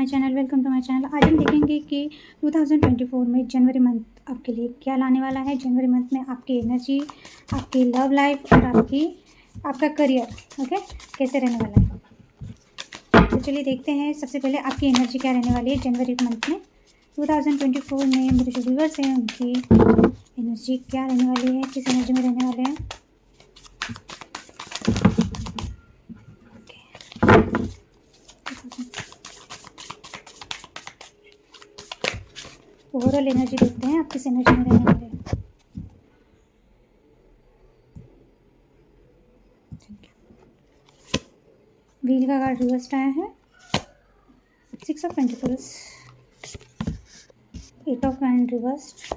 Channel, welcome to my channel. आज हम देखेंगे कि 2024 में जनवरी मंथ आपके लिए क्या लाने वाला है। जनवरी मंथ में आपकी एनर्जी, आपकी लव लाइफ और आपका करियर ओके कैसे रहने वाला है। तो चलिए देखते हैं। सबसे पहले आपकी एनर्जी क्या रहने वाली है जनवरी मंथ में 2024 में। मेरे जो व्यूअर्स हैं उनकी एनर्जी क्या रहने वाली है, किस एनर्जी में रहने वाले हैं। ओवरऑल एनर्जी देखते हैं आप किस एनर्जी में रहने वाले हैं। व्हील का कार्ड रिवर्स आया है, 6 of pentacles, 8 of wand reversed,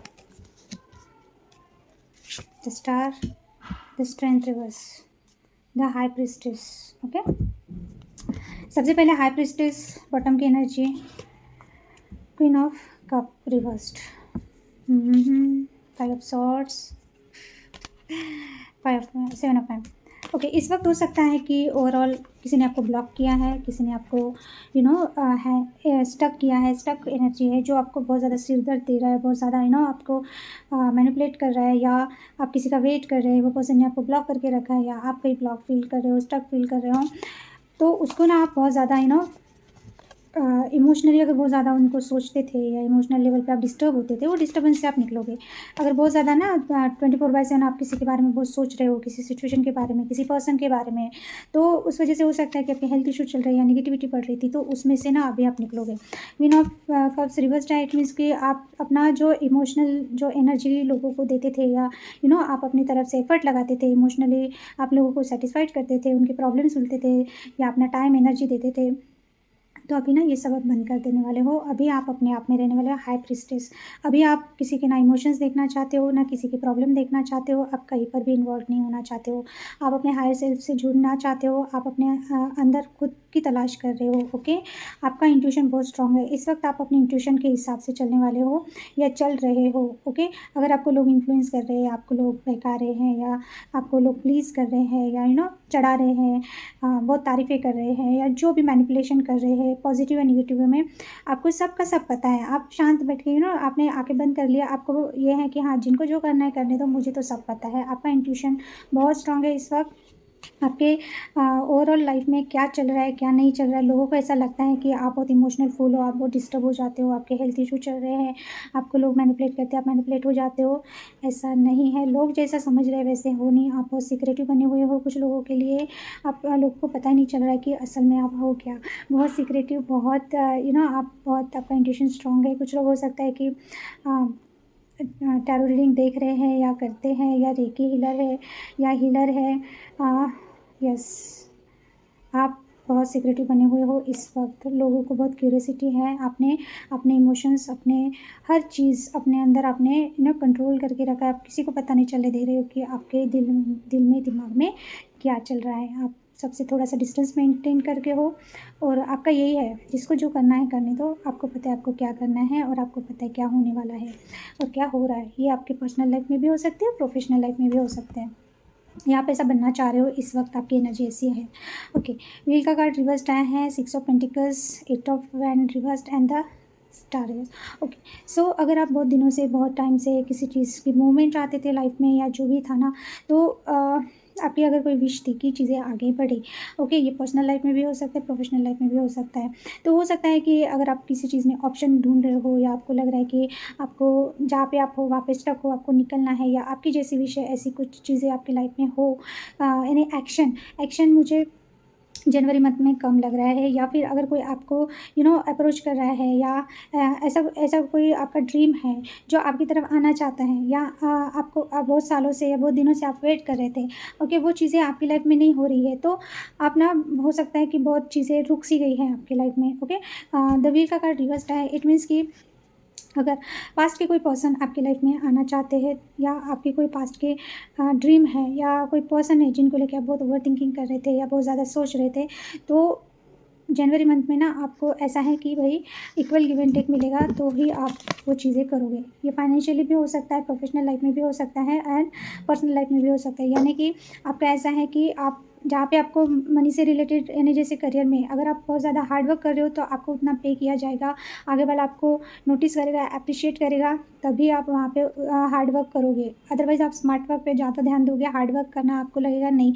the star, the strength reverse, the high priestess. Okay, सबसे पहले हाई प्रीस्टेस बॉटम की energy, queen of cup reversed, 5 of swords, 7 of wand. Okay, इस वक्त हो सकता है कि ओवरऑल किसी ने आपको ब्लॉक किया है, किसी ने आपको है स्टक किया है। स्टक एनर्जी है जो आपको बहुत ज़्यादा सिर दर्द दे रहा है, बहुत ज़्यादा आपको मैनिपुलेट कर रहा है, या आप किसी का वेट कर रहे हैं, वो पर्सन ने आपको ब्लॉक करके रखा है, या आप कहीं ब्लॉक फील कर रहे हो, स्टक फील कर रहे हो। तो उसको आप बहुत ज़्यादा इमोशनली अगर बहुत ज़्यादा उनको सोचते थे या इमोशनल लेवल पे आप डिस्टर्ब होते थे, वो डिस्टर्बेंस से आप निकलोगे। अगर बहुत ज़्यादा 24/7 आप किसी के बारे में बहुत सोच रहे हो, किसी सिचुएशन के बारे में, किसी पर्सन के बारे में, तो उस वजह से हो सकता है कि आपकी हेल्थ इशू चल रही है या निगेटिविटी बढ़ रही थी, तो उसमें से अभी आप निकलोगे। Queen of cups reverse it means कि आप अपना जो इमोशनल जो एनर्जी लोगों को देते थे, या आप अपनी तरफ से एफर्ट लगाते थे, इमोशनली आप लोगों को सेटिस्फाइड करते थे, उनके प्रॉब्लम सुनते थे, या अपना टाइम एनर्जी देते थे, तो अभी ये सब आप बंद कर देने वाले हो। अभी आप अपने आप में रहने वाले हो हाई प्रीस्टेस। अभी आप किसी के इमोशंस देखना चाहते हो, ना किसी की प्रॉब्लम देखना चाहते हो, आप कहीं पर भी इन्वॉल्व नहीं होना चाहते हो। आप अपने हायर सेल्फ से जुड़ना चाहते हो, आप अपने अंदर खुद की तलाश कर रहे हो। ओके, आपका इंट्यूशन बहुत स्ट्रांग है इस वक्त। आप अपने इंट्यूशन के हिसाब से चलने वाले हो या चल रहे हो। ओके, अगर आपको लोग इन्फ्लुएंस कर रहे हैं, आपको लोग बहका रहे हैं, या आपको लोग प्लीज़ कर रहे हैं, या चढ़ा रहे हैं, बहुत तारीफ़ें कर रहे हैं, या जो भी मैनिपुलेशन कर रहे हैं पॉजिटिव या निगेटिव में, आपको सब का सब पता है। आप शांत बैठ के आपने आंखें बंद कर लिया, आपको ये है कि हाँ, जिनको जो करना है करने दो, मुझे तो सब पता है। आपका इंट्यूशन बहुत स्ट्रांग है इस वक्त। आपके ओवरऑल लाइफ में क्या चल रहा है, क्या नहीं चल रहा है। लोगों को ऐसा लगता है कि आप बहुत इमोशनल फूल हो, आप बहुत डिस्टर्ब हो जाते हो, आपके हेल्थ इशू चल रहे हैं, आपको लोग मैनिपुलेट करते हैं, आप मैनिपुलेट हो जाते हो। ऐसा नहीं है, लोग जैसा समझ रहे हैं वैसे हो नहीं। आप बहुत सीक्रेटिव बने हुए हो कुछ लोगों के लिए। आप लोगों को पता ही नहीं चल रहा है कि असल में आप हो क्या। बहुत सीक्रेटिव, बहुत आप बहुत, आपका इंट्यूशन स्ट्रांग है। कुछ लोग हो सकता है कि टैरो रीडिंग देख रहे हैं या करते हैं, या रेकी हीलर है या हीलर है। यस, आप बहुत सीक्रेटिव बने हुए हो इस वक्त। लोगों को बहुत क्यूरियोसिटी है। आपने अपने इमोशंस, अपने हर चीज़ अपने अंदर आपने कंट्रोल करके रखा है। आप किसी को पता नहीं चलने दे रहे हो कि आपके दिल में, दिमाग में क्या चल रहा है। आप सबसे थोड़ा सा डिस्टेंस मेंटेन करके हो, और आपका यही है, जिसको जो करना है करने दो। आपको पता है आपको क्या करना है, और आपको पता है क्या होने वाला है और क्या हो रहा है। ये आपकी पर्सनल लाइफ में भी हो सकती है, प्रोफेशनल लाइफ में भी हो सकते हैं। या आप ऐसा बनना चाह रहे हो, इस वक्त आपकी एनर्जी ऐसी है। ओके, व्हील का कार्ड रिवर्स्ड आया है, 6 of pentacles, 8 of wand reversed and the star reverse. Okay, so अगर आप बहुत दिनों से, बहुत टाइम से किसी चीज़ की मूवमेंट चाहते थे लाइफ में, या जो भी था तो आपकी अगर कोई विश थी कि चीज़ें आगे बढ़े। ओके, ये पर्सनल लाइफ में भी हो सकता है, प्रोफेशनल लाइफ में भी हो सकता है। तो हो सकता है कि अगर आप किसी चीज़ में ऑप्शन ढूंढ रहे हो, या आपको लग रहा है कि आपको जहाँ पे आप हो वहाँ पे स्टक हो, आपको निकलना है, या आपकी जैसी विश है, ऐसी कुछ चीज़ें आपकी लाइफ में हो, यानी एक्शन मुझे जनवरी मंथ में कम लग रहा है। या फिर अगर कोई आपको अप्रोच कर रहा है, या ऐसा कोई आपका ड्रीम है जो आपकी तरफ आना चाहता है, या आपको बहुत सालों से या बहुत दिनों से आप वेट कर रहे थे, ओके, वो चीज़ें आपकी लाइफ में नहीं हो रही है, तो आप हो सकता है कि बहुत चीज़ें रुक सी गई हैं आपकी लाइफ में। ओके, द व्हील का कार्ड रिवर्स्ड है, इट मीन्स कि अगर पास्ट के कोई पर्सन आपकी लाइफ में आना चाहते हैं, या आपके कोई पास्ट के ड्रीम है, या कोई पर्सन है जिनको लेकर आप बहुत ओवर थिंकिंग कर रहे थे या बहुत ज़्यादा सोच रहे थे, तो जनवरी मंथ में आपको ऐसा है कि भाई इक्वल गिव एंड टेक मिलेगा, तो ही आप वो चीज़ें करोगे। ये फाइनेंशियली भी हो सकता है, प्रोफेशनल लाइफ में भी हो सकता है, एंड पर्सनल लाइफ में भी हो सकता है। यानी कि आपका ऐसा है कि आप जहाँ पे आपको मनी से रिलेटेड यानी जैसे करियर में अगर आप बहुत ज़्यादा हार्ड वर्क कर रहे हो तो आपको उतना पे किया जाएगा, आगे वाला आपको नोटिस करेगा, एप्रिशिएट करेगा, तभी आप वहाँ पे हार्ड वर्क करोगे। अदरवाइज़ आप स्मार्ट वर्क पे ज़्यादा ध्यान दोगे, हार्ड वर्क करना आपको लगेगा नहीं।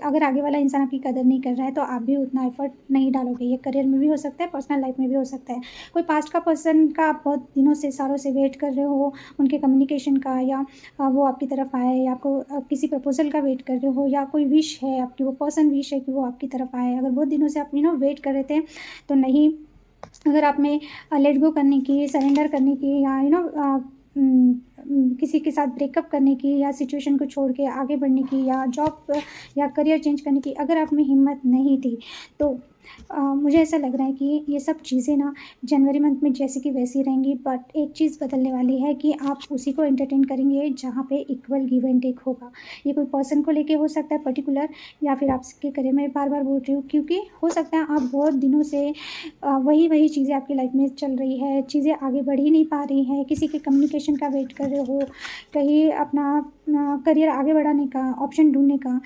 अगर आगे वाला इंसान आपकी कदर नहीं कर रहा है तो आप भी उतना एफर्ट नहीं डालोगे। ये करियर में भी हो सकता है, पर्सनल लाइफ में भी हो सकता है। कोई पास्ट का पर्सन का आप बहुत दिनों से, सालों से वेट कर रहे हो उनके कम्युनिकेशन का, या वो आपकी तरफ आए, या आपको किसी प्रपोजल का वेट कर रहे हो, या कोई विश है आपकी, वो पर्सन विश है कि वो आपकी तरफ आए। अगर बहुत दिनों से आप वेट कर रहे थे तो नहीं, अगर आप में लेट गो करने की, सरेंडर करने की, या किसी के साथ ब्रेकअप करने की, या सिचुएशन को छोड़ के आगे बढ़ने की, या जॉब या करियर चेंज करने की अगर आप में हिम्मत नहीं थी तो मुझे ऐसा लग रहा है कि ये सब चीज़ें ना जनवरी मंथ में जैसी की वैसी रहेंगी। बट एक चीज़ बदलने वाली है कि आप उसी को एंटरटेन करेंगे जहाँ पे इक्वल गिव एंड टेक होगा। ये कोई पर्सन को लेके हो सकता है पर्टिकुलर, या फिर आपके करियर में बार बार बोल रही हूँ क्योंकि हो सकता है आप बहुत दिनों से वही चीज़ें आपकी लाइफ में चल रही है, चीज़ें आगे बढ़ ही नहीं पा रही हैं, किसी के कम्युनिकेशन का वेट कर रहे हो, कहीं अपना करियर आगे बढ़ाने का ऑप्शन ढूंढने का,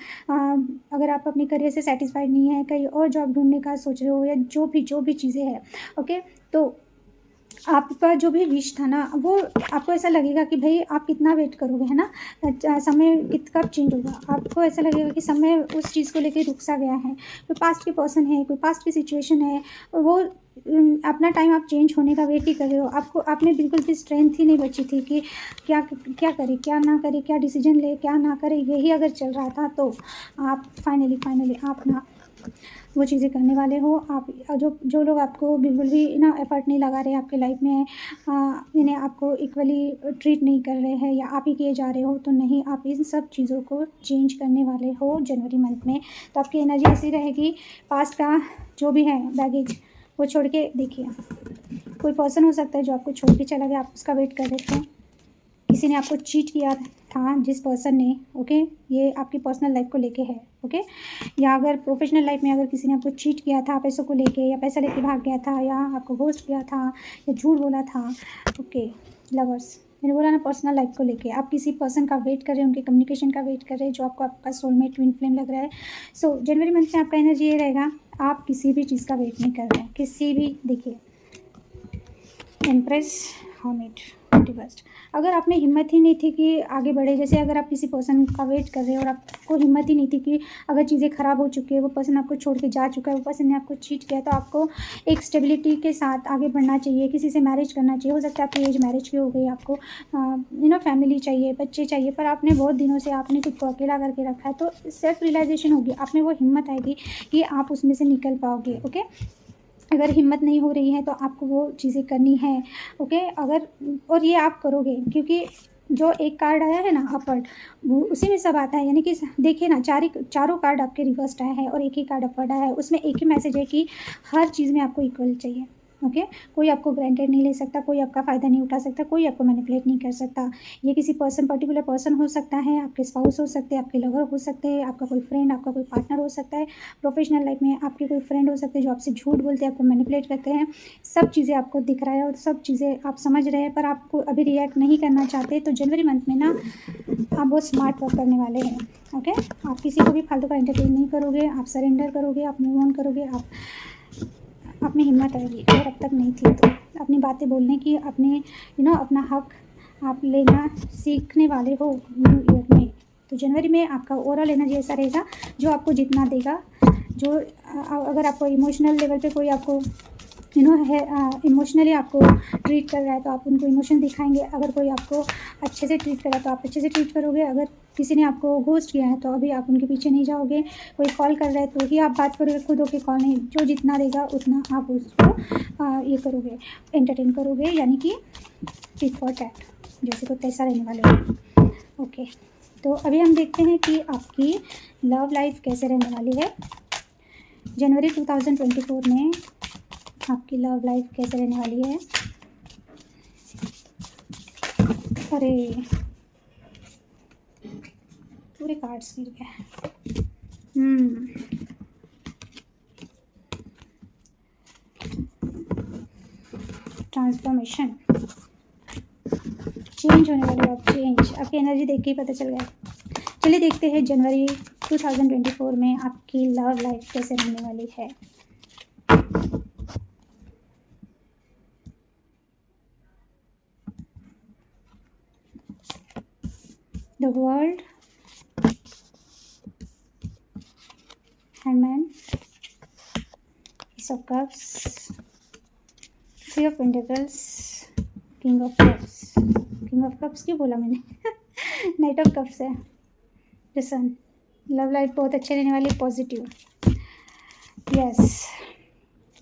अगर आप अपने करियर से सेटिस्फाइड नहीं है, कहीं और जॉब ढूंढने का सोच रहे हो, या जो भी चीज़ें हैं, ओके। तो आपका जो भी विश था ना वो आपको ऐसा लगेगा कि भाई आप कितना वेट करोगे, है ना। समय कब चेंज होगा, आपको ऐसा लगेगा कि समय उस चीज़ को लेके रुक सा गया है। कोई पास्ट के पर्सन है, कोई पास्ट की सिचुएशन है, वो अपना टाइम आप चेंज होने का वेट ही कर रहे हो। आपको आप में बिल्कुल भी स्ट्रेंथ ही नहीं बची थी कि क्या क्या करे, क्या ना करे, क्या डिसीजन ले, क्या ना करे। यही अगर चल रहा था तो आप फाइनली आप ना वो चीज़ें करने वाले हो। आप जो लोग आपको बिल्कुल भी ना एफर्ट नहीं लगा रहे आपके लाइफ में, इन्हें आपको इक्वली ट्रीट नहीं कर रहे हैं, या आप ही किए जा रहे हो, तो नहीं, आप इन सब चीज़ों को चेंज करने वाले हो जनवरी मंथ में। तो आपकी एनर्जी ऐसी रहेगी, पास्ट का जो भी है बैगेज वो छोड़ के देखिए। कोई पर्सन हो सकता है जो आपको छोड़ के चला गया, आप उसका वेट कर रहे थे। किसी ने आपको चीट किया था, जिस पर्सन ने, ओके, ये आपकी पर्सनल लाइफ को लेके है, ओके। या अगर प्रोफेशनल लाइफ में अगर किसी ने आपको चीट किया था पैसों को लेके, या पैसा लेके भाग गया था, या आपको घोस्ट किया था, या झूठ बोला था, ओके। लवर्स, मैंने बोला ना पर्सनल लाइफ को लेके आप किसी पर्सन का वेट कर रहे हैं, उनके कम्युनिकेशन का वेट कर रहे हैं जो आपको आपका सोलमेट ट्विन फ्लेम लग रहा है। सो जनवरी मंथ में आपका एनर्जी ये रहेगा, आप किसी भी चीज़ का वेट नहीं कर रहे हैं, किसी भी। देखिए एम्प्रेस, हर्मिट, 21st। अगर आप में हिम्मत ही नहीं थी कि आगे बढ़े, जैसे अगर आप किसी पर्सन का वेट कर रहे हो और आपको हिम्मत ही नहीं थी कि अगर चीज़ें ख़राब हो चुकी है, वो पर्सन आपको छोड़ के जा चुका है, वो पर्सन ने आपको चीट किया, तो आपको एक स्टेबिलिटी के साथ आगे बढ़ना चाहिए, किसी से मैरिज करना चाहिए। हो सकता है आपकी एज मैरिज की हो गई, आपको फैमिली चाहिए, बच्चे चाहिए, पर आपने बहुत दिनों से आपने खुद को अकेला करके रखा है। तो सेल्फ रियलाइजेशन होगी, आप में वो हिम्मत आएगी कि आप उसमें से निकल पाओगे, ओके। अगर हिम्मत नहीं हो रही है तो आपको वो चीज़ें करनी है, ओके। अगर और ये आप करोगे क्योंकि जो एक कार्ड आया है ना अपवर्ड, वो उसी में सब आता है। यानी कि देखिए ना, चारों कार्ड आपके रिवर्स्ड आए हैं और एक ही कार्ड अपवर्ड आया है। उसमें एक ही मैसेज है कि हर चीज़ में आपको इक्वल चाहिए, ओके। कोई आपको ग्रांटेड नहीं ले सकता, कोई आपका फ़ायदा नहीं उठा सकता, कोई आपको मैनिपुलेट नहीं कर सकता। ये किसी पर्टिकुलर पर्सन हो सकता है, आपके स्पाउस हो सकते हैं, आपके लवर हो सकते हैं, आपका कोई फ्रेंड, आपका कोई पार्टनर हो सकता है। प्रोफेशनल लाइफ में आपके कोई फ्रेंड हो सकते हैं जो आपसे झूठ बोलते हैं, आपको मैनिपुलेट करते हैं। सब चीज़ें आपको दिख रहा है और सब चीज़ें आप समझ रहे हैं, पर आपको अभी रिएक्ट नहीं करना चाहते। तो जनवरी मंथ में ना आप बहुत स्मार्ट वर्क करने वाले हैं, ओके। आप किसी को भी फालतू का एंटरटेन नहीं करोगे, आप सरेंडर करोगे, आप मूव ऑन करोगे, आप में हिम्मत आएगी अगर अब तक नहीं थी तो अपनी बातें बोलने की, अपने अपना हक आप लेना सीखने वाले हो न्यू ईयर में। तो जनवरी में आपका ओवरऑल एनर्जी ऐसा रहेगा जो आपको जितना देगा। जो अगर आपको इमोशनल लेवल पे कोई आपको है इमोशनली आपको ट्रीट कर रहा है तो आप उनको इमोशन दिखाएंगे। अगर कोई आपको अच्छे से ट्रीट कर रहा है तो आप अच्छे से ट्रीट करोगे। अगर किसी ने आपको घोस्ट किया है तो अभी आप उनके पीछे नहीं जाओगे। कोई कॉल कर रहा है तो ही आप बात करोगे, खुद होके कॉल नहीं। जो जितना देगा उतना आप उसको ये करोगे, एंटरटेन करोगे, यानी कि टिट फॉर टैट, जैसे कोई पैसा रहने वाले हो, ओके। तो अभी हम देखते हैं कि आपकी लव लाइफ कैसे रहने वाली है जनवरी 2024 में। आपकी लव लाइफ कैसे रहने वाली है। अरे पूरे कार्ड्स गिर गए। ट्रांसफॉर्मेशन, चेंज होने वाली है। आप चेंज, आपकी एनर्जी देख के ही पता चल गया। चलिए देखते हैं जनवरी 2024 में आपकी लव लाइफ कैसे रहने वाली है। The world, hangman, S of cups, three of pentacles, king of cups. King of cups क्यों बोला मैंने नाइट ऑफ कप्स है। द सन, लव लाइफ बहुत अच्छी रहने वाली, पॉजिटिव। Yes,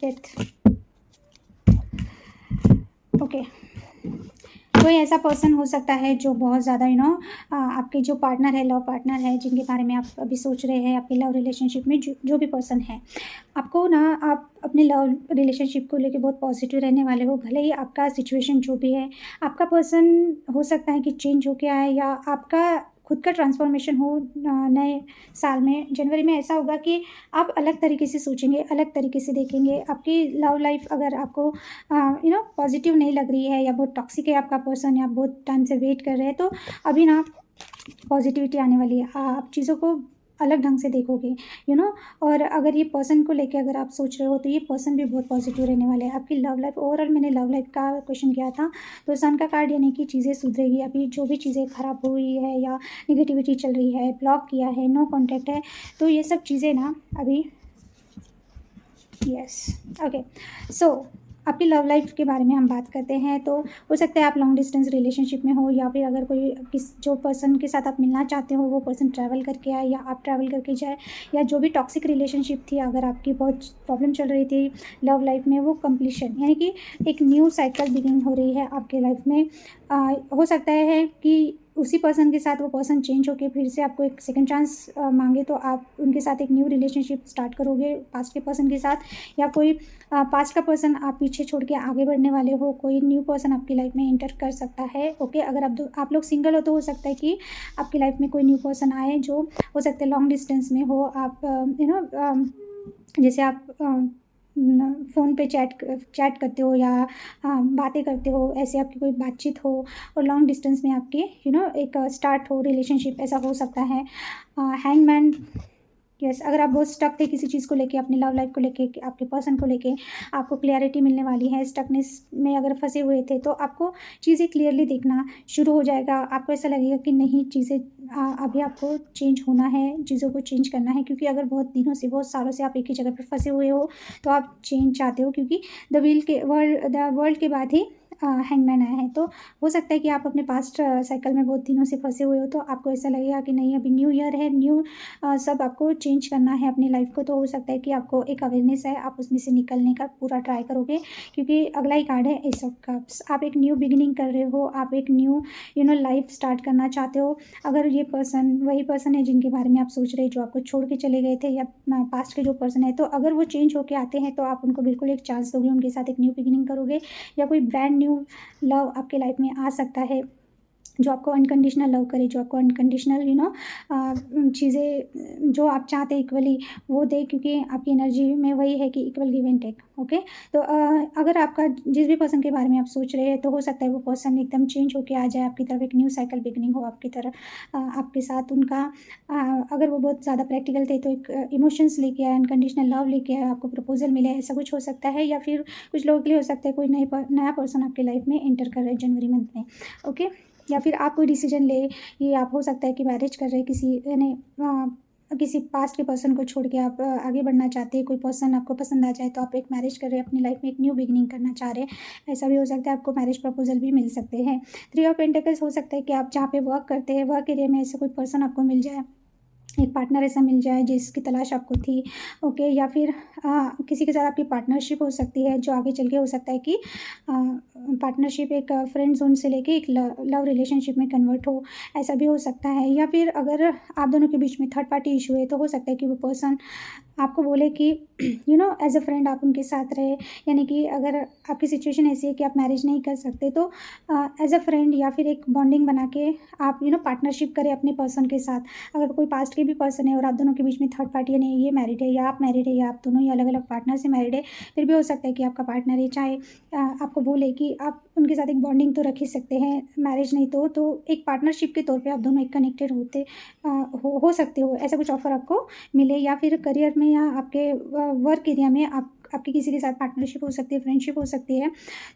death. ओके, कोई ऐसा पर्सन हो सकता है जो बहुत ज़्यादा आपके जो पार्टनर है, लव पार्टनर है, जिनके बारे में आप अभी सोच रहे हैं, आपके लव रिलेशनशिप में जो भी पर्सन है, आपको आप अपने लव रिलेशनशिप को लेके बहुत पॉजिटिव रहने वाले हो। भले ही आपका सिचुएशन जो भी है, आपका पर्सन हो सकता है कि चेंज होके आए, या आपका खुद का ट्रांसफॉर्मेशन हो। नए साल में जनवरी में ऐसा होगा कि आप अलग तरीके से सोचेंगे, अलग तरीके से देखेंगे। आपकी लव लाइफ अगर आपको पॉजिटिव नहीं लग रही है, या बहुत टॉक्सिक है आपका पर्सन, या बहुत टाइम से वेट कर रहे हैं, तो अभी पॉजिटिविटी आने वाली है। आप चीज़ों को अलग ढंग से देखोगे और अगर ये पर्सन को लेके अगर आप सोच रहे हो, तो ये पर्सन भी बहुत पॉजिटिव रहने वाले हैं। आपकी लव लाइफ ओवरऑल, मैंने लव लाइफ का क्वेश्चन किया था, तो सन का कार्ड यानी कि चीज़ें सुधरेगी। अभी जो भी चीज़ें ख़राब हो रही है, या निगेटिविटी चल रही है, ब्लॉक किया है, नो कॉन्टैक्ट है, तो ये सब चीज़ें अभी यस। ओके, सो आपकी लव लाइफ के बारे में हम बात करते हैं। तो हो सकता है आप लॉन्ग डिस्टेंस रिलेशनशिप में हो, या फिर अगर कोई जो पर्सन के साथ आप मिलना चाहते हो वो पर्सन ट्रैवल करके आए, या आप ट्रैवल करके जाए, या जो भी टॉक्सिक रिलेशनशिप थी, अगर आपकी बहुत प्रॉब्लम चल रही थी लव लाइफ में, वो कंप्लीशन यानी कि एक न्यू साइकिल बिगिन हो रही है आपके लाइफ में। हो सकता है कि उसी पर्सन के साथ वो पर्सन चेंज होकर फिर से आपको एक सेकंड चांस मांगे, तो आप उनके साथ एक न्यू रिलेशनशिप स्टार्ट करोगे पास्ट के पर्सन के साथ, या कोई पास्ट का पर्सन आप पीछे छोड़ के आगे बढ़ने वाले हो, कोई न्यू पर्सन आपकी लाइफ में एंटर कर सकता है। ओके, अगर आप लोग सिंगल हो, तो हो सकता है कि आपकी लाइफ में कोई न्यू पर्सन आए, जो हो सकता है लॉन्ग डिस्टेंस में हो। आप जैसे आप फ़ोन पे चैट करते हो, या बातें करते हो, ऐसे आपकी कोई बातचीत हो, और लॉन्ग डिस्टेंस में आपके एक स्टार्ट हो रिलेशनशिप, ऐसा हो सकता है। हैंगमैन, यस, अगर आप बहुत स्टक थे किसी चीज़ को लेके, अपनी लव लाइफ को लेके, आपके पर्सन को लेके, आपको क्लियरिटी मिलने वाली है। स्टकनेस में अगर फंसे हुए थे, तो आपको चीज़ें क्लियरली देखना शुरू हो जाएगा। आपको ऐसा लगेगा कि नहीं, चीज़ें अभी आपको चेंज होना है, चीज़ों को चेंज करना है, क्योंकि अगर बहुत दिनों से, बहुत सालों से आप एक ही जगह पर फंसे हुए हो, तो आप चेंज चाहते हो, क्योंकि द वर्ल्ड के बाद ही हैंगमैन आया है। तो हो सकता है कि आप अपने पास्ट साइकिल में बहुत दिनों से फंसे हुए हो, तो आपको ऐसा लगेगा कि नहीं, अभी न्यू ईयर है, न्यू सब आपको चेंज करना है अपनी लाइफ को। तो हो सकता है कि आपको एक अवेयरनेस है, आप उसमें से निकलने का पूरा ट्राई करोगे, क्योंकि अगला ही कार्ड है एस ऑफ कप्स। आप एक न्यू बिगिनिंग कर रहे हो, आप एक न्यू लाइफ स्टार्ट करना चाहते हो। अगर ये पर्सन वही पर्सन है जिनके बारे में आप सोच रहे, जो आपको छोड़ के चले गए थे, या पास्ट के जो पर्सन है, तो अगर वो चेंज होके आते हैं, तो आप उनको बिल्कुल एक चांस दोगे, उनके साथ एक न्यू बिगिनिंग करोगे, या कोई ब्रांड न्यू लव आपके लाइफ में आ सकता है, जो आपको अनकंडीशनल लव करे, जो आपको अनकंडीशनल चीज़ें जो आप चाहते हैं इक्वली वो दे, क्योंकि आपकी एनर्जी में वही है कि equal give and take. Okay, तो अगर आपका जिस भी पर्सन के बारे में आप सोच रहे हैं, तो हो सकता है वो पर्सन एकदम चेंज होके आ जाए आपकी तरफ, एक न्यू साइकिल बिगनिंग हो आपकी तरफ, आपके साथ उनका। अगर वो बहुत ज़्यादा प्रैक्टिकल थे, तो एक इमोशंस लेके आए, अनकंडीशनल लव लेके आए, आपको प्रपोजल मिले, ऐसा कुछ हो सकता है। या फिर कुछ लोगों के लिए हो सकता है कोई नया पर्सन आपकी लाइफ में एंटर कर रहे हैं जनवरी मंथ में। ओके, या फिर आप कोई डिसीजन ले, ये आप हो सकता है कि मैरिज कर रहे किसी यानी किसी पास्ट के पर्सन को छोड़ के आप आगे बढ़ना चाहते हैं, कोई पर्सन आपको पसंद आ जाए, तो आप एक मैरिज कर रहे हैं, अपनी लाइफ में एक न्यू बिगिनिंग करना चाह रहे हैं, ऐसा भी हो सकता है। आपको मैरिज प्रपोजल भी मिल सकते हैं। 3 ऑफ पेंटिकल्स, हो सकता है कि आप जहाँ पे वर्क करते हैं, वर्क एरिया में ऐसा कोई पर्सन आपको मिल जाए, एक पार्टनर ऐसा मिल जाए जिसकी तलाश आपको थी। ओके, या फिर किसी के साथ आपकी पार्टनरशिप हो सकती है, जो आगे चल के हो सकता है कि पार्टनरशिप एक फ्रेंड जोन से लेके एक लव रिलेशनशिप में कन्वर्ट हो, ऐसा भी हो सकता है। या फिर अगर आप दोनों के बीच में थर्ड पार्टी इशू है, तो हो सकता है कि वो पर्सन आपको बोले कि एज अ फ्रेंड आप उनके साथ रहे, यानी कि अगर आपकी सिचुएशन ऐसी है कि आप मैरिज नहीं कर सकते, तो एज अ फ्रेंड या फिर एक बॉन्डिंग बना के आप पार्टनरशिप करें अपने पर्सन के साथ। अगर कोई पास्ट के भी पर्सन है और आप दोनों के बीच में थर्ड पार्टी यानी ये मैरिड है, या आप मैरिड है, या आप दोनों ही अलग अलग पार्टनर से मैरिड है, फिर भी हो सकता है कि आपका पार्टनर ये चाहे आपको बोले कि आप उनके साथ एक बॉन्डिंग तो रख ही सकते हैं, मैरिज नहीं तो एक पार्टनरशिप के तौर पे आप दोनों एक कनेक्टेड होते हो सकते हो। ऐसा कुछ ऑफ़र आपको मिले, या फिर करियर में या आपके वर्क एरिया में आपकी किसी के साथ पार्टनरशिप हो सकती है, फ्रेंडशिप हो सकती है।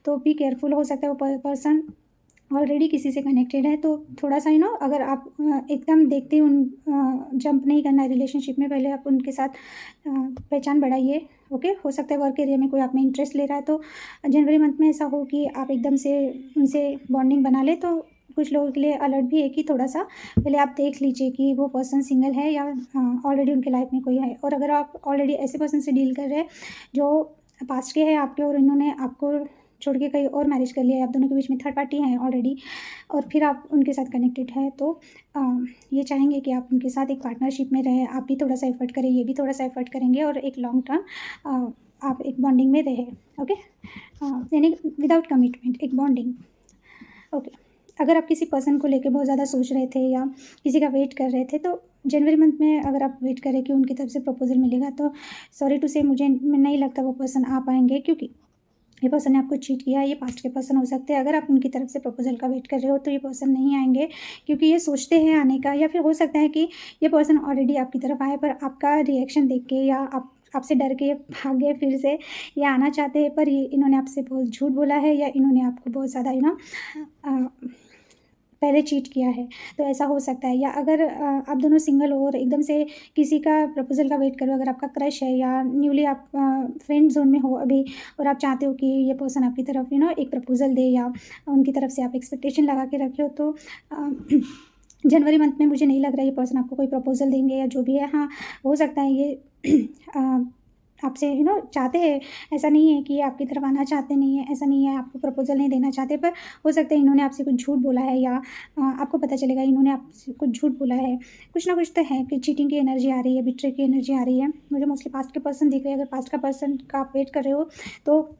तो बी केयरफुल, हो सकता है वो पर्सन ऑलरेडी किसी से कनेक्टेड है। तो थोड़ा-सा अगर आप एकदम देखते ही जंप नहीं करना है रिलेशनशिप में, पहले आप उनके साथ पहचान बढ़ाइए, ओके? हो सकता है वर्क एरिया में कोई आप में इंटरेस्ट ले रहा है, तो जनवरी मंथ में ऐसा हो कि आप एकदम से उनसे बॉन्डिंग बना लें। तो कुछ लोगों के लिए अलर्ट भी है कि थोड़ा-सा पहले आप देख लीजिए कि वो पर्सन सिंगल है या ऑलरेडी उनके लाइफ में कोई है। और अगर आप ऑलरेडी ऐसे पर्सन से डील कर रहे हैं जो पास्ट के हैं आपके, और इन्होंने आपको छोड़ के कहीं और मैरिज कर लिया है, आप दोनों के बीच में थर्ड पार्टी है ऑलरेडी, और फिर आप उनके साथ कनेक्टेड है, तो ये चाहेंगे कि आप उनके साथ एक पार्टनरशिप में रहें। आप भी थोड़ा सा एफर्ट करें, ये भी थोड़ा सा एफर्ट करेंगे, और एक लॉन्ग टर्म आप एक बॉन्डिंग में रहें, ओके? यानी विदाउट कमिटमेंट एक बॉन्डिंग, ओके? अगर आप किसी पर्सन को लेके बहुत ज़्यादा सोच रहे थे या किसी का वेट कर रहे थे, तो जनवरी मंथ में अगर आप वेट करें कि उनकी तरफ से प्रपोजल मिलेगा, तो सॉरी टू से मुझे नहीं लगता वो पर्सन आ पाएंगे, क्योंकि ये पर्सन ने आपको चीट किया है। ये पास्ट के पर्सन हो सकते हैं। अगर आप उनकी तरफ से प्रपोजल का वेट कर रहे हो, तो ये पर्सन नहीं आएंगे, क्योंकि ये सोचते हैं आने का, या फिर हो सकता है कि ये पर्सन ऑलरेडी आपकी तरफ आए, पर आपका रिएक्शन देख के या आपसे डर के भागे फिर से, ये आना चाहते हैं, पर ये इन्होंने आपसे बहुत झूठ बोला है, या इन्होंने आपको बहुत ज़्यादा पहले चीट किया है, तो ऐसा हो सकता है। या अगर आप दोनों सिंगल हो और एकदम से किसी का प्रपोज़ल का वेट करो, अगर आपका क्रश है या न्यूली आप फ्रेंड जोन में हो अभी, और आप चाहते हो कि ये पर्सन आपकी तरफ एक प्रपोज़ल दे, या उनकी तरफ से आप एक्सपेक्टेशन लगा के रखे हो, तो जनवरी मंथ में मुझे नहीं लग रहा है ये पर्सन आपको कोई प्रपोज़ल देंगे या जो भी है। हाँ, हो सकता है ये आपसे चाहते हैं, ऐसा नहीं है कि ये आपकी तरफ आना चाहते नहीं है, ऐसा नहीं है आपको प्रपोज़ल नहीं देना चाहते, पर हो सकता है इन्होंने आपसे कुछ झूठ बोला है, या आपको पता चलेगा इन्होंने आपसे कुछ झूठ बोला है। कुछ ना कुछ तो है कि चीटिंग की एनर्जी आ रही है, बिट्रे की एनर्जी आ रही है। मुझे मोस्टली पास्ट के पर्सन दिख रहे हैं। अगर पास्ट का पर्सन का आप वेट कर रहे हो, तो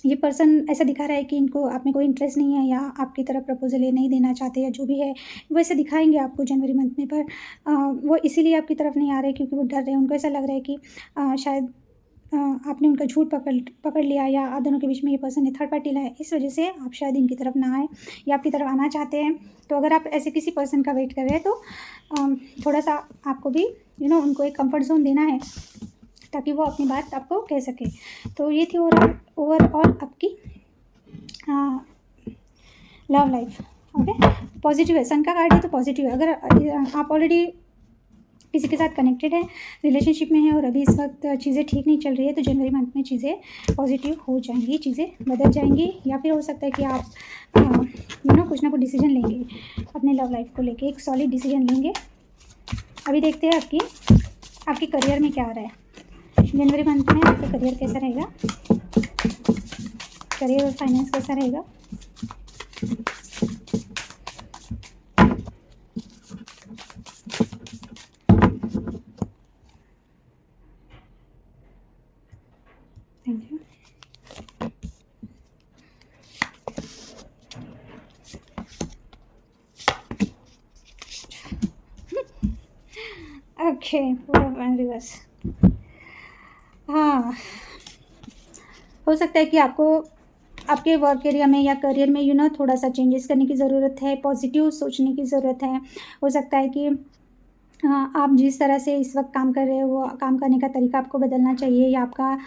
ये पर्सन ऐसा दिखा रहा है कि इनको आप में कोई इंटरेस्ट नहीं है, या आपकी तरफ प्रपोज़ल ये नहीं देना चाहते, या जो भी है वो ऐसे दिखाएंगे आपको जनवरी मंथ में। पर वो इसीलिए आपकी तरफ नहीं आ रहे क्योंकि वो डर रहे हैं। उनको ऐसा लग रहा है कि शायद आपने उनका झूठ पकड़ लिया, या आप दोनों के बीच में ये पर्सन ने थर्ड पार्टी लाया, इस वजह से आप शायद इनकी तरफ ना आए, या आपकी तरफ आना चाहते हैं। तो अगर आप ऐसे किसी पर्सन का वेट कर रहे हैं, तो थोड़ा सा आपको भी उनको एक कंफर्ट जोन देना है, ताकि वो अपनी बात आपको कह सके। तो ये थी ओवरऑल आपकी लव लाइफ, ओके? पॉजिटिव है, सन का कार्ड है तो पॉजिटिव है। अगर आप ऑलरेडी किसी के साथ कनेक्टेड है, रिलेशनशिप में है, और अभी इस वक्त चीज़ें ठीक नहीं चल रही है, तो जनवरी मंथ में चीज़ें पॉजिटिव हो जाएंगी, चीज़ें बदल जाएंगी। या फिर हो सकता है कि आप कुछ ना कुछ डिसीजन लेंगे अपने लव लाइफ को लेके, एक सॉलिड डिसीजन लेंगे। अभी देखते हैं आपकी करियर में क्या आ रहा है जनवरी मंथ में। आपका करियर कैसा रहेगा, करियर और फाइनेंस कैसा रहेगा। Thank you. Okay, reverse. हाँ, हो सकता है कि आपको आपके वर्क एरिया में या करियर में थोड़ा सा चेंजेस करने की ज़रूरत है, पॉजिटिव सोचने की ज़रूरत है। हो सकता है कि आप जिस तरह से इस वक्त काम कर रहे हो, वो काम करने का तरीका आपको बदलना चाहिए, या आपका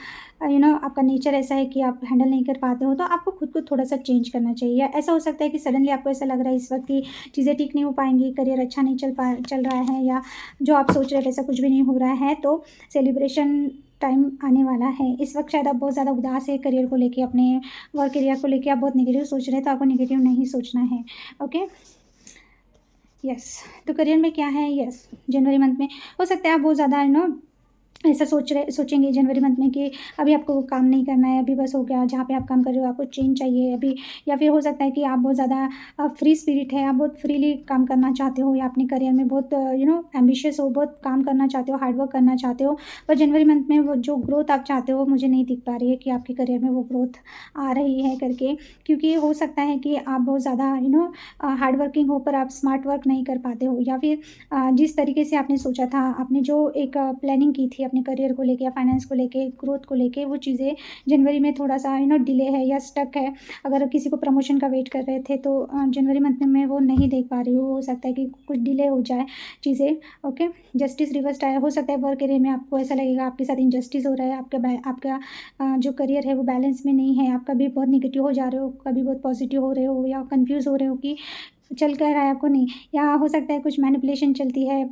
आपका नेचर ऐसा है कि आप हैंडल नहीं कर पाते हो, तो आपको खुद को थोड़ा सा चेंज करना चाहिए। या ऐसा हो सकता है कि सडनली आपको ऐसा लग रहा है इस वक्त कि चीज़ें ठीक नहीं हो पाएंगी, करियर अच्छा नहीं चल रहा है, या जो आप सोच रहे थे ऐसा कुछ भी नहीं हो रहा है, तो सेलिब्रेशन टाइम आने वाला है। इस वक्त शायद आप बहुत ज़्यादा उदास है करियर को लेके, अपने वर्क एरिया को लेके आप बहुत नेगेटिव सोच रहे हैं, तो आपको नेगेटिव नहीं सोचना है, ओके? यस, तो करियर में क्या है, यस जनवरी मंथ में हो सकता है आप बहुत ज़्यादा ऐसा सोचेंगे जनवरी मंथ में कि अभी आपको काम नहीं करना है, अभी बस हो गया, जहाँ पे आप काम कर रहे हो आपको चेंज चाहिए अभी। या फिर हो सकता है कि आप बहुत ज़्यादा फ्री स्पिरिट है, आप बहुत फ्रीली काम करना चाहते हो, या अपने करियर में बहुत एम्बिशियस हो, बहुत काम करना चाहते हो, हार्डवर्क करना चाहते हो, पर जनवरी मंथ में वो जो ग्रोथ आप चाहते हो मुझे नहीं दिख पा रही है कि आपके करियर में वो ग्रोथ आ रही है करके। क्योंकि हो सकता है कि आप बहुत ज़्यादा हार्ड वर्किंग हो, पर आप स्मार्ट वर्क नहीं कर पाते हो, या फिर जिस तरीके से आपने सोचा था, आपने जो एक प्लानिंग की थी अपने करियर को लेके या फाइनेंस को लेके, ग्रोथ को लेके, वो चीज़ें जनवरी में थोड़ा सा डिले है या स्टक है। अगर किसी को प्रमोशन का वेट कर रहे थे तो जनवरी मंथ में वो नहीं देख पा रही हो सकता है कि कुछ डिले हो जाए चीज़ें। ओके, जस्टिस रिवर्स्ड आया, हो सकता है वर्क एरिया में आपको ऐसा लगेगा आपके साथ इनजस्टिस हो रहा है, आपका जो करियर है वो बैलेंस में नहीं है, आप कभी बहुत नेगेटिव हो जा रहे हो, कभी बहुत पॉजिटिव हो रहे हो, या कन्फ्यूज़ हो रहे हो कि चल क्या रहा है आपको नहीं, या हो सकता है कुछ मैनिपुलेशन चलती है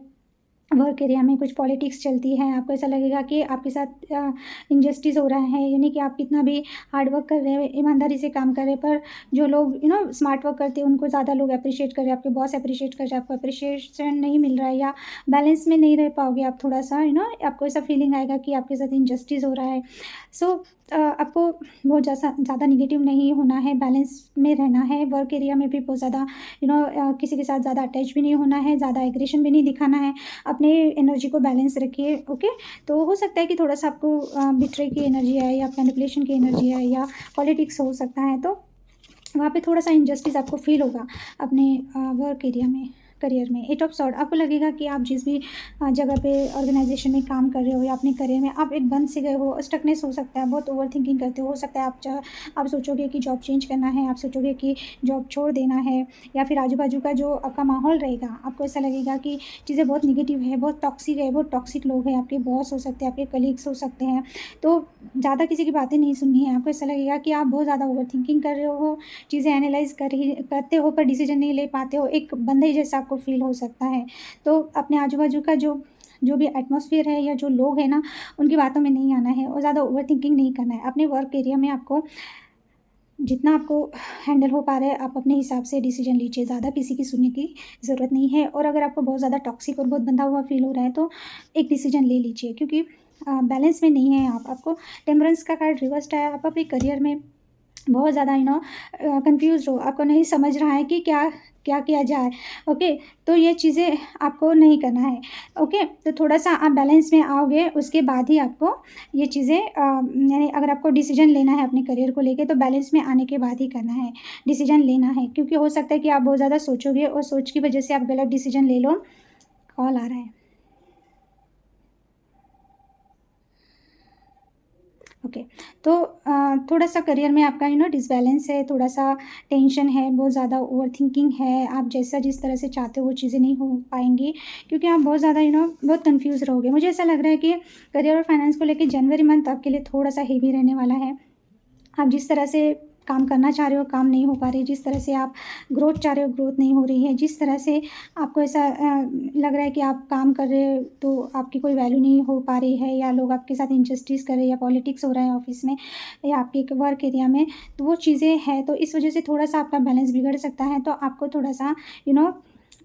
वर्क एरिया में, कुछ पॉलिटिक्स चलती है, आपको ऐसा लगेगा कि आपके साथ इनजस्टिस हो रहा है, यानी कि आप कितना भी हार्ड वर्क कर रहे हैं, ईमानदारी से काम कर रहे हैं, पर जो लोग स्मार्ट वर्क करते हैं उनको ज़्यादा लोग अप्रिशिएट कर रहे हैं, आपके बॉस अप्रिशिएट कर रहे हैं, आपको अप्रिशिएशन नहीं मिल रहा है, या बैलेंस में नहीं रह पाओगे आप, थोड़ा सा आपको ऐसा फीलिंग आएगा कि आपके साथ इनजस्टिस हो रहा है। सो आपको बहुत ज़्यादा निगेटिव नहीं होना है, बैलेंस में रहना है, वर्क एरिया में भी बहुत ज़्यादा किसी के साथ ज़्यादा अटैच भी नहीं होना है, ज़्यादा एग्रेशन भी नहीं दिखाना है, अपने एनर्जी को बैलेंस रखिए। ओके, तो हो सकता है कि थोड़ा सा आपको बिट्रे की एनर्जी है या मैनिपुलेशन की एनर्जी है या पॉलिटिक्स हो सकता है, तो वहाँ पे थोड़ा सा इनजस्टिस आपको फील होगा अपने वर्क एरिया में, करियर में। एट ऑफ सॉर्ड, आपको लगेगा कि आप जिस भी जगह पे ऑर्गेनाइजेशन में काम कर रहे हो या अपने करियर में आप एक बंद से गए हो, स्टकनेस हो सकता है, बहुत ओवर थिंकिंग करते हो सकता है आप सोचोगे कि जॉब चेंज करना है, आप सोचोगे कि जॉब छोड़ देना है, या फिर आजू बाजू का जो आपका माहौल रहेगा आपको ऐसा लगेगा कि चीज़ें बहुत निगेटिव है, बहुत टॉक्सिक है, बहुत टॉक्सिक लोग हैं, आपके बॉस हो सकते हैं, आपके कलीग्स हो सकते हैं, तो ज़्यादा किसी की बातें नहीं सुननी है। आपको ऐसा लगेगा कि आप बहुत ज़्यादा ओवर थिंकिंग कर रहे हो, चीज़ें एनालाइज करते हो पर डिसीजन नहीं ले पाते हो, एक बंदे जैसा आपको फील हो सकता है। तो अपने आजू बाजू का जो भी एटमॉस्फेयर है या जो लोग हैं ना, उनकी बातों में नहीं आना है और ज़्यादा ओवर थिंकिंग नहीं करना है। अपने वर्क एरिया में आपको जितना आपको हैंडल हो पा रहा है आप अपने हिसाब से डिसीजन लीजिए, ज़्यादा किसी की सुनने की ज़रूरत नहीं है। और अगर आपको बहुत ज़्यादा टॉक्सिक और बहुत बंधा हुआ फील हो रहा है तो एक डिसीजन ले लीजिए, क्योंकि बैलेंस में नहीं है आप। टेम्परेंस का कार्ड रिवर्स्ड है, आप अपने करियर में बहुत ज़्यादा कंफ्यूज हो, आपको नहीं समझ रहा है कि क्या क्या किया जाए। ओके, तो ये चीज़ें आपको नहीं करना है। ओके, तो थोड़ा सा आप बैलेंस में आओगे, उसके बाद ही आपको ये चीज़ें यानी अगर आपको डिसीजन लेना है अपने करियर को लेके तो बैलेंस में आने के बाद ही करना है, डिसीजन लेना है, क्योंकि हो सकता है कि आप बहुत ज़्यादा सोचोगे और सोच की वजह से आप गलत डिसीजन ले लो। कॉल आ रहा है। ओके, तो थोड़ा सा करियर में आपका डिसबैलेंस है, थोड़ा सा टेंशन है, बहुत ज़्यादा ओवरथिंकिंग है, आप जैसा जिस तरह से चाहते हो वो चीज़ें नहीं हो पाएंगी, क्योंकि आप बहुत ज़्यादा बहुत कंफ्यूज रहोगे। मुझे ऐसा लग रहा है कि करियर और फाइनेंस को लेकर जनवरी मंथ आपके लिए थोड़ा सा हेवी रहने वाला है। आप जिस तरह से काम करना चाह रहे हो काम नहीं हो पा रही, जिस तरह से आप ग्रोथ चाह रहे हो ग्रोथ नहीं हो रही है, जिस तरह से आपको ऐसा लग रहा है कि आप काम कर रहे हो तो आपकी कोई वैल्यू नहीं हो पा रही है, या लोग आपके साथ इनजस्टिस कर रहे हैं, या पॉलिटिक्स हो रहा है ऑफिस में या आपके वर्क एरिया में, तो वो चीज़ें हैं, तो इस वजह से थोड़ा सा आपका बैलेंस बिगड़ सकता है। तो आपको थोड़ा सा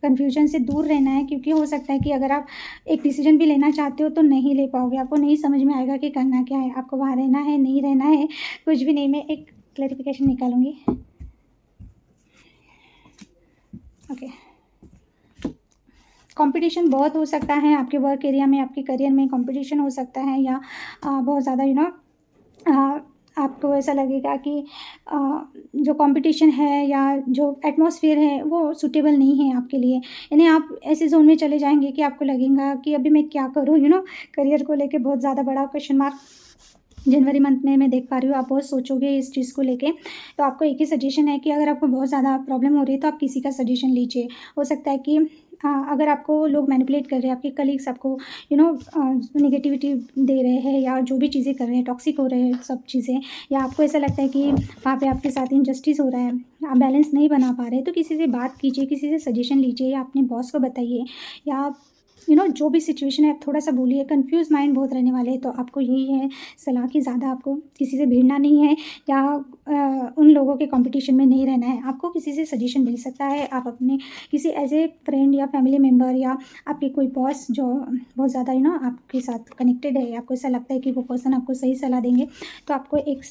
कन्फ्यूजन से दूर रहना है, क्योंकि हो सकता है कि अगर आप एक डिसीजन भी लेना चाहते हो तो नहीं ले पाओगे, आपको नहीं समझ में आएगा कि करना क्या है, आपको वहाँ रहना है नहीं रहना है, कुछ भी नहीं। मैं एक क्लैरिफिकेशन निकालूंगी। ओके, कंपटीशन बहुत हो सकता है आपके वर्क एरिया में, आपके करियर में कंपटीशन हो सकता है, या बहुत ज़्यादा आपको ऐसा लगेगा कि जो कंपटीशन है या जो एटमॉस्फेयर है वो सूटेबल नहीं है आपके लिए, यानी आप ऐसे जोन में चले जाएंगे कि आपको लगेगा कि अभी मैं क्या करूँ, करियर को लेके बहुत ज़्यादा बड़ा क्वेश्चन मार्क जनवरी मंथ में मैं देख पा रही हूँ। आप बहुत सोचोगे इस चीज़ को लेके, तो आपको एक ही सजेशन है कि अगर आपको बहुत ज़्यादा प्रॉब्लम हो रही है तो आप किसी का सजेशन लीजिए। हो सकता है कि अगर आपको लोग मैनिपुलेट कर रहे हैं, आपके कलीग्स आपको नेगेटिविटी दे रहे हैं, या जो भी चीज़ें कर रहे हैं टॉक्सिक हो रहे हैं सब चीज़ें, या आपको ऐसा लगता है कि वहाँ पे आपके साथ इनजस्टिस हो रहा है, आप बैलेंस नहीं बना पा रहे, तो किसी से बात कीजिए, किसी से सजेशन लीजिए, या अपने बॉस को बताइए, या जो भी सिचुएशन है आप थोड़ा सा बोलिए। कंफ्यूज माइंड बहुत रहने वाले हैं, तो आपको यही है सलाह कि ज़्यादा आपको किसी से भिड़ना नहीं है, या उन लोगों के कंपटीशन में नहीं रहना है। आपको किसी से सजेशन मिल सकता है, आप अपने किसी एज ए फ्रेंड या फैमिली मेम्बर, या आपके कोई बॉस जो बहुत ज़्यादा आपके साथ कनेक्टेड है, आपको ऐसा लगता है कि वो पर्सन आपको सही सलाह देंगे, तो आपको एक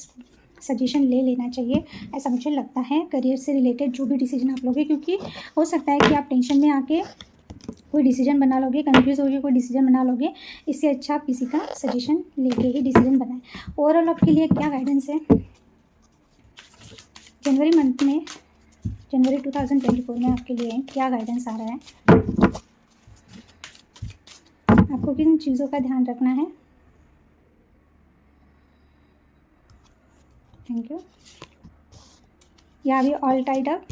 सजेशन ले लेना चाहिए, ऐसा मुझे लगता है। करियर से रिलेटेड जो भी डिसीजन आप लोगे, क्योंकि हो सकता है कि आप टेंशन में आके कोई डिसीजन बना लोगे, कंफ्यूज होकर कोई डिसीजन बना लोगे, इससे अच्छा आप किसी का सजेशन लेके ही डिसीजन बनाएं। ओवरऑल आपके लिए क्या गाइडेंस है जनवरी मंथ में, जनवरी 2024 में आपके लिए क्या गाइडेंस आ रहा है? आपको किन चीज़ों का ध्यान रखना है? Thank you. यहाँ भी all tied up,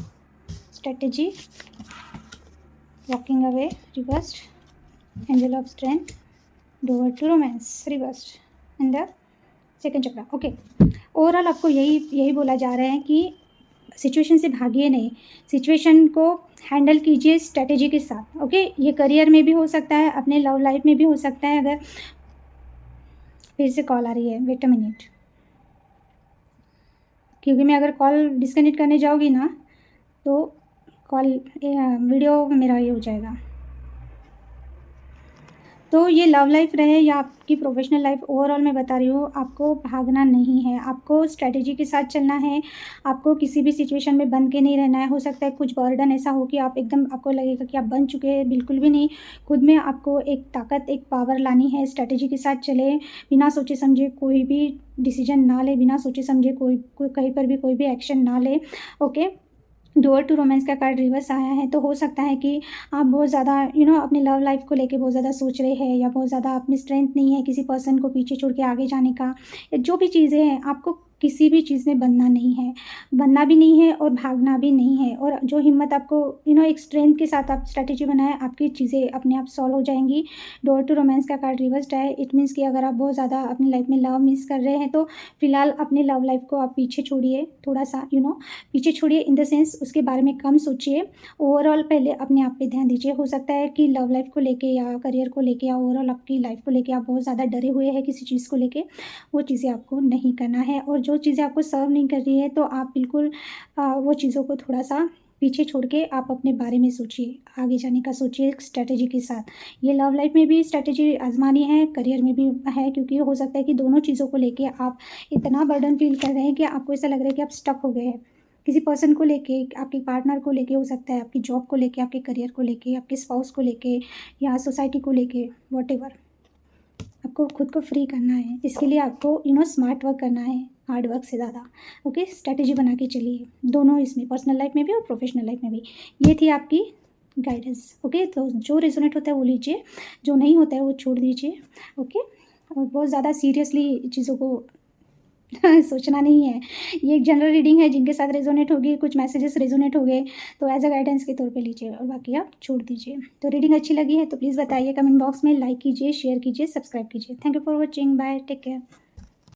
strategy, walking away reversed, angel of strength, door to romance reversed and the second chakra. Okay, overall आपको यही बोला जा रहा है कि सिचुएशन से भागिए नहीं, सिचुएशन को हैंडल कीजिए स्ट्रेटेजी के साथ। ओके, ये करियर में भी हो सकता है, अपने लव लाइफ में भी हो सकता है। अगर फिर से कॉल आ रही है, वेट अ मिनट, क्योंकि मैं अगर कॉल डिस्कनेक्ट करने जाऊँगी ना तो कॉल वीडियो मेरा ये हो जाएगा। तो ये लव लाइफ रहे या आपकी प्रोफेशनल लाइफ, ओवरऑल मैं बता रही हूँ, आपको भागना नहीं है, आपको स्ट्रैटेजी के साथ चलना है। आपको किसी भी सिचुएशन में बंद के नहीं रहना है। हो सकता है कुछ बर्डन ऐसा हो कि आप एकदम, आपको लगेगा कि आप बन चुके हैं, बिल्कुल भी नहीं। खुद में आपको एक ताकत, एक पावर लानी है। स्ट्रैटेजी के साथ चले, बिना सोचे समझे कोई भी डिसीजन ना ले, बिना सोचे समझे कोई कहीं पर भी कोई भी एक्शन ना ले। ओके, डोर टू रोमांस का कार्ड रिवर्स आया है, तो हो सकता है कि आप बहुत ज़्यादा अपनी लव लाइफ को लेके बहुत ज़्यादा सोच रहे हैं, या बहुत ज़्यादा अपनी स्ट्रेंथ नहीं है किसी पर्सन को पीछे छोड़ के आगे जाने का, या जो भी चीज़ें हैं, आपको किसी भी चीज़ में बनना नहीं है, बनना भी नहीं है और भागना भी नहीं है। और जो हिम्मत आपको एक स्ट्रेंथ के साथ आप स्ट्रैटेजी बनाए, आपकी चीज़ें अपने आप सॉल्व हो जाएंगी। डोर टू रोमांस का कार्ड रिवर्स्ड है। इट मीन्स कि अगर आप बहुत ज़्यादा अपनी लाइफ में लव मिस कर रहे हैं तो फिलहाल अपनी लव लाइफ को आप पीछे छोड़िए, थोड़ा सा पीछे छोड़िए, इन द सेंस उसके बारे में कम सोचिए। ओवरऑल पहले अपने आप पे ध्यान दीजिए। हो सकता है कि लव लाइफ को लेके या करियर को लेके या ओवरऑल आपकी लाइफ को लेके आप बहुत ज़्यादा डरे हुए हैं किसी चीज़ को लेके, वो चीज़ें आपको नहीं करना है। और जो चीज़ें आपको सर्व नहीं कर रही है तो आप बिल्कुल वो चीज़ों को थोड़ा सा पीछे छोड़ के आप अपने बारे में सोचिए, आगे जाने का सोचिए स्ट्रैटेजी के साथ। ये लव लाइफ में भी स्ट्रैटेजी आजमानी है, करियर में भी है, क्योंकि हो सकता है कि दोनों चीज़ों को लेके आप इतना बर्डन फील कर रहे हैं कि आपको ऐसा लग रहा है कि आप स्टक हो गए हैं किसी पर्सन को लेके, आपके पार्टनर को लेके, हो सकता है आपकी जॉब को लेके, आपके करियर को लेके, आपके स्पाउस को लेके, या सोसाइटी को लेके, वॉटेवर। आपको खुद को फ्री करना है, इसके लिए आपको स्मार्ट वर्क करना है, हार्ड वर्क से ज़्यादा। ओके, स्ट्रैटेजी बना के चलिए दोनों, इसमें पर्सनल लाइफ में भी और प्रोफेशनल लाइफ में भी। ये थी आपकी गाइडेंस। ओके, तो जो रेजोनेट होता है वो लीजिए, जो नहीं होता है वो छोड़ दीजिए। ओके, और बहुत ज़्यादा सीरियसली चीज़ों को सोचना नहीं है। ये एक जनरल रीडिंग है, जिनके साथ रेजोनेट होगी, कुछ मैसेजेस रेजोनेट हो गए तो एज अ गाइडेंस के तौर पे लीजिए, और बाकी आप छोड़ दीजिए। तो रीडिंग अच्छी लगी है तो प्लीज़ बताइए कमेंट बॉक्स में, लाइक कीजिए, शेयर कीजिए, सब्सक्राइब कीजिए। Thank you for watching, bye, take care.